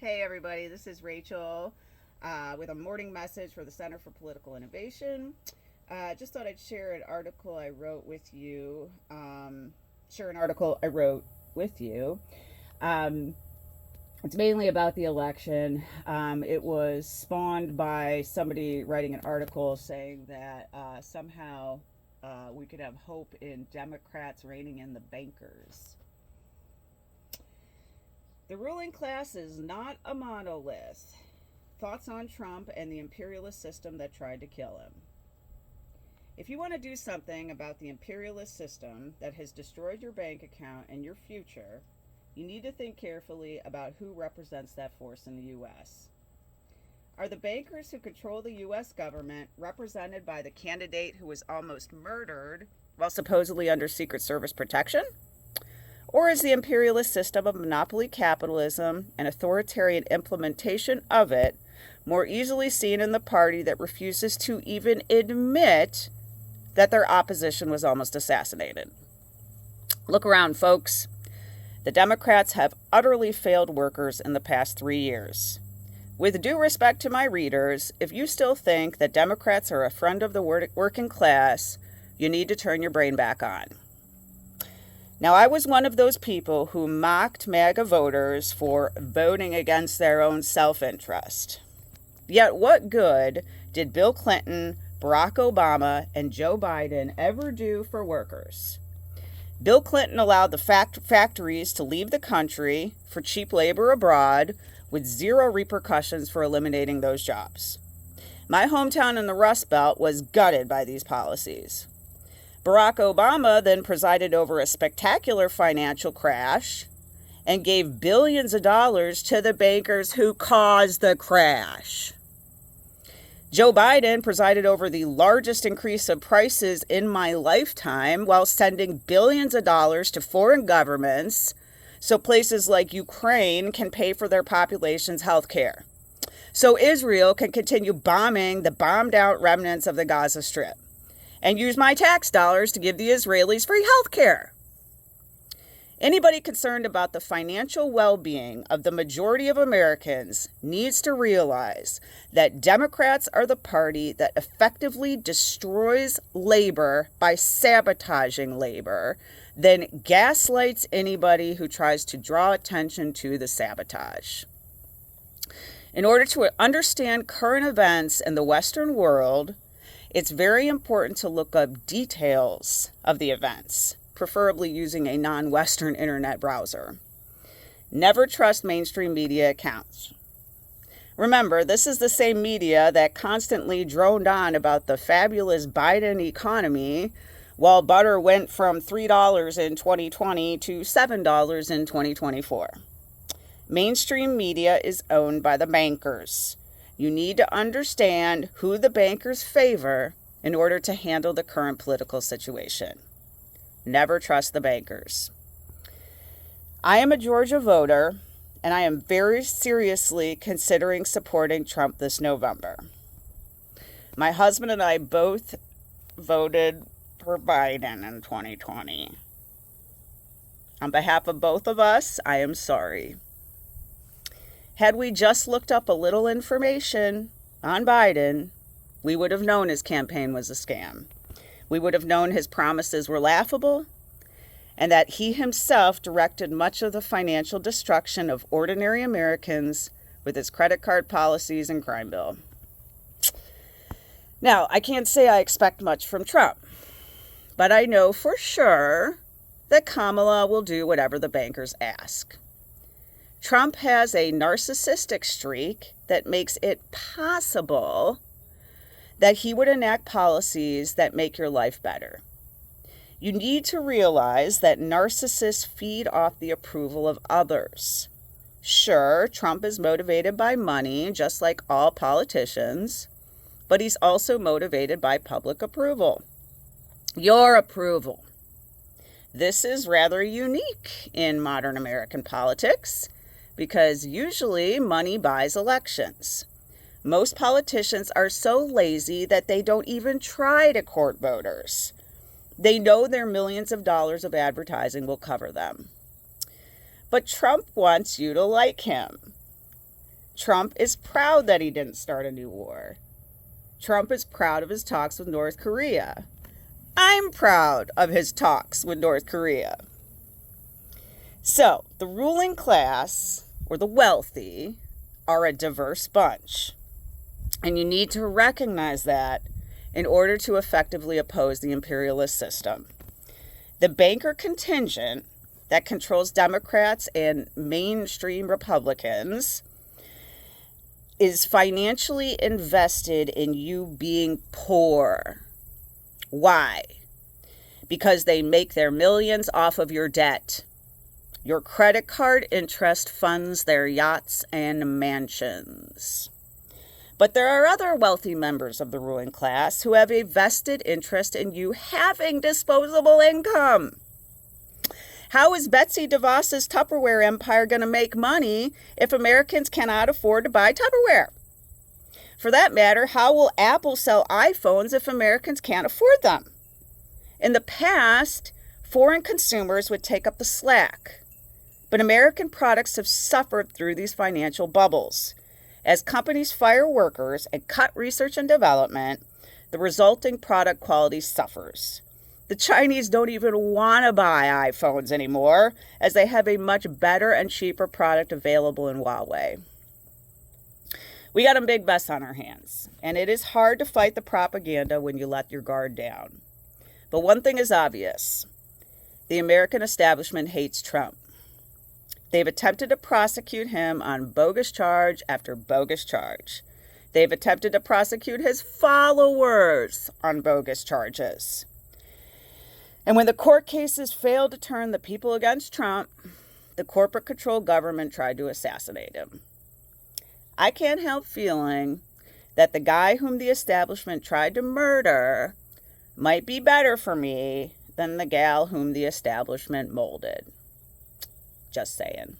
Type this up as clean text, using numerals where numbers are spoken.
Hey everybody, this is Rachel with a morning message for the Center for Political Innovation. Just thought I'd share an article I wrote with you. Um, it's mainly about the election. It was spawned by somebody writing an article saying that somehow we could have hope in Democrats reining in the bankers. The ruling class is not a monolith. Thoughts on Trump and the imperialist system that tried to kill him. If you want to do something about the imperialist system that has destroyed your bank account and your future, you need to think carefully about who represents that force in the U.S. Are the bankers who control the U.S. government represented by the candidate who was almost murdered while supposedly under Secret Service protection? Or is the imperialist system of monopoly capitalism and authoritarian implementation of it more easily seen in the party that refuses to even admit that their opposition was almost assassinated? Look around, folks. The Democrats have utterly failed workers in the past 3 years. With due respect to my readers, if you still think that Democrats are a friend of the working class, you need to turn your brain back on. Now, I was one of those people who mocked MAGA voters for voting against their own self-interest. Yet what good did Bill Clinton, Barack Obama, and Joe Biden ever do for workers? Bill Clinton allowed the factories to leave the country for cheap labor abroad with zero repercussions for eliminating those jobs. My hometown in the Rust Belt was gutted by these policies. Barack Obama then presided over a spectacular financial crash and gave billions of dollars to the bankers who caused the crash. Joe Biden presided over the largest increase of prices in my lifetime while sending billions of dollars to foreign governments so places like Ukraine can pay for their population's health care. So Israel can continue bombing the bombed out remnants of the Gaza Strip and use my tax dollars to give the Israelis free health care. Anybody concerned about the financial well-being of the majority of Americans needs to realize that Democrats are the party that effectively destroys labor by sabotaging labor, then gaslights anybody who tries to draw attention to the sabotage. In order to understand current events in the Western world, it's very important to look up details of the events, preferably using a non-Western internet browser. Never trust mainstream media accounts. Remember, this is the same media that constantly droned on about the fabulous Biden economy while butter went from $3 in 2020 to $7 in 2024. Mainstream media is owned by the bankers. You need to understand who the bankers favor in order to handle the current political situation. Never trust the bankers. I am a Georgia voter, and I am very seriously considering supporting Trump this November. My husband and I both voted for Biden in 2020. On behalf of both of us, I am sorry. Had we just looked up a little information on Biden, we would have known his campaign was a scam. We would have known his promises were laughable and that he himself directed much of the financial destruction of ordinary Americans with his credit card policies and crime bill. Now, I can't say I expect much from Trump, but I know for sure that Kamala will do whatever the bankers ask. Trump has a narcissistic streak that makes it possible that he would enact policies that make your life better. You need to realize that narcissists feed off the approval of others. Sure, Trump is motivated by money, just like all politicians, but he's also motivated by public approval. Your approval. This is rather unique in modern American politics, because usually money buys elections. Most politicians are so lazy that they don't even try to court voters. They know their millions of dollars of advertising will cover them. But Trump wants you to like him. Trump is proud that he didn't start a new war. Trump is proud of his talks with North Korea. I'm proud of his talks with North Korea. So, the ruling class, or the wealthy, are a diverse bunch. And you need to recognize that in order to effectively oppose the imperialist system. The banker contingent that controls Democrats and mainstream Republicans is financially invested in you being poor. Why? Because they make their millions off of your debt. Your credit card interest funds their yachts and mansions. But there are other wealthy members of the ruling class who have a vested interest in you having disposable income. How is Betsy DeVos's Tupperware empire going to make money if Americans cannot afford to buy Tupperware? For that matter, how will Apple sell iPhones if Americans can't afford them? In the past, foreign consumers would take up the slack. But American products have suffered through these financial bubbles. As companies fire workers and cut research and development, the resulting product quality suffers. The Chinese don't even want to buy iPhones anymore, as they have a much better and cheaper product available in Huawei. We got a big mess on our hands, and it is hard to fight the propaganda when you let your guard down. But one thing is obvious. The American establishment hates Trump. They've attempted to prosecute him on bogus charge after bogus charge. They've attempted to prosecute his followers on bogus charges. And when the court cases failed to turn the people against Trump, the corporate-controlled government tried to assassinate him. I can't help feeling that the guy whom the establishment tried to murder might be better for me than the gal whom the establishment molded. Just saying.